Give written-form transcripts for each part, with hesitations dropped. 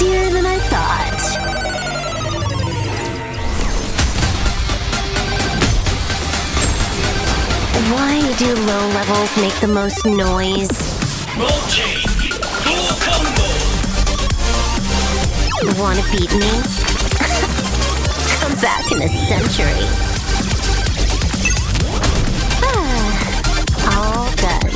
easier than I thought. Why do low levels make the most noise? Wanna beat me? Come back in a century. All done.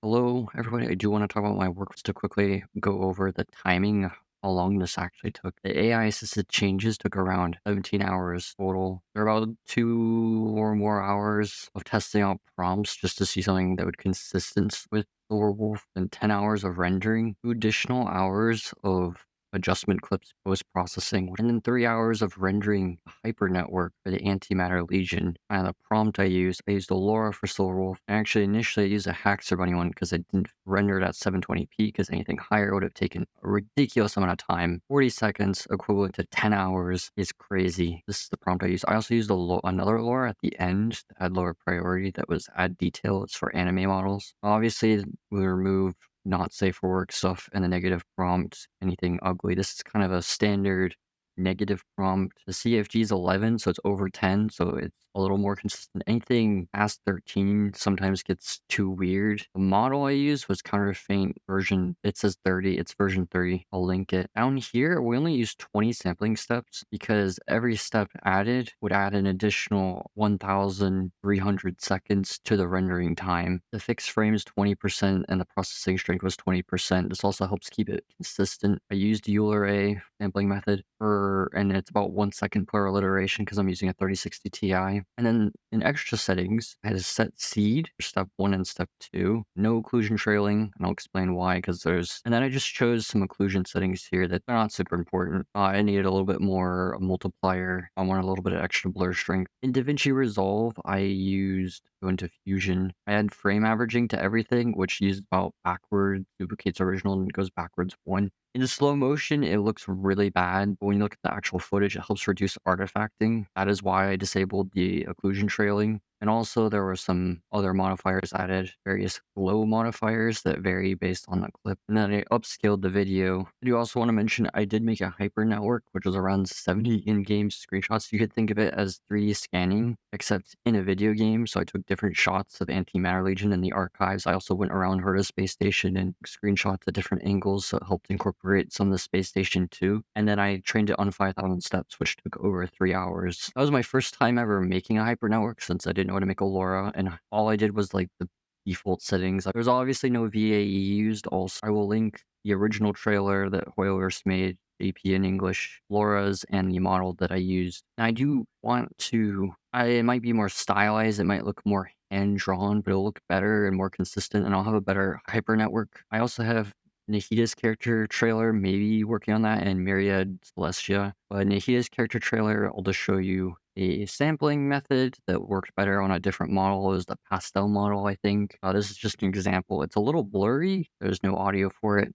Hello, everybody. I do want to talk about my work just to quickly go over the timing, how long this actually took. The AI assisted changes took around 17 hours total. There are about 2 or more hours of testing out prompts just to see something that would consistent with Silverwolf, and 10 hours of rendering, 2 additional hours of adjustment clips post-processing, and then 3 hours of rendering Hypernetwork for the Antimatter Legion. And the prompt I used the LORA for Silverwolf. And actually, initially I used a Haxer Bunny one because I didn't render it at 720p because anything higher would have taken a ridiculous amount of time. 40 seconds, equivalent to 10 hours, is crazy. This is the prompt I used. I also used another LORA at the end to add lower priority that was add detail. It's for anime models. Obviously, we removed not safe for work stuff and the negative prompt, anything ugly. This is kind of a standard negative prompt. The CFG is 11, so it's over 10, so it's a little more consistent. Anything past 13 sometimes gets too weird. The model I used was Counterfeit version. It says 30, it's version 30. I'll link it. Down here, we only use 20 sampling steps because every step added would add an additional 1,300 seconds to the rendering time. The fixed frame is 20% and the processing strength was 20%. This also helps keep it consistent. I used Euler sampling method and it's about 1 second per alliteration because I'm using a 3060 Ti. And then in extra settings, I had a set seed for step 1 and step 2. No occlusion trailing, and I'll explain why, because and then I just chose some occlusion settings here that are not super important. I needed a little bit more multiplier. I wanted a little bit of extra blur strength. In DaVinci Resolve, I used go into Fusion. I had frame averaging to everything, which used about backwards, duplicates original, and goes backwards 1. In the slow motion, it looks really bad, but when you look at the actual footage, it helps reduce artifacting. That is why I disabled the occlusion trailing. And also, there were some other modifiers added, various glow modifiers that vary based on the clip. And then I upscaled the video. I do also want to mention I did make a Hypernetwork, which was around 70 in-game screenshots. You could think of it as 3D scanning, except in a video game. So I took different shots of Antimatter Legion in the archives. I also went around Herta's space station and screenshots at different angles, so it helped incorporate some of the space station too. And then I trained it on 5,000 steps, which took over 3 hours. That was my first time ever making a Hypernetwork since I didn't know how to make a LoRa, and all I did was like the default settings. There's obviously no VAE used. Also, I will link the original trailer that Hoyoverse made, AP in English, LoRa's, and the model that I used. And I do want to, it might be more stylized, it might look more hand-drawn, but it'll look better and more consistent, and I'll have a better Hypernetwork. I also have Nahida's character trailer, maybe working on that, and Myriad Celestia. But Nahida's character trailer, I'll just show you a sampling method that worked better on a different model. It was the pastel model, I think. This is just an example. It's a little blurry. There's no audio for it.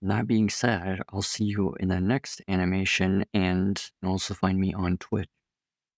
That being said, I'll see you in the next animation, and you can also find me on Twitch.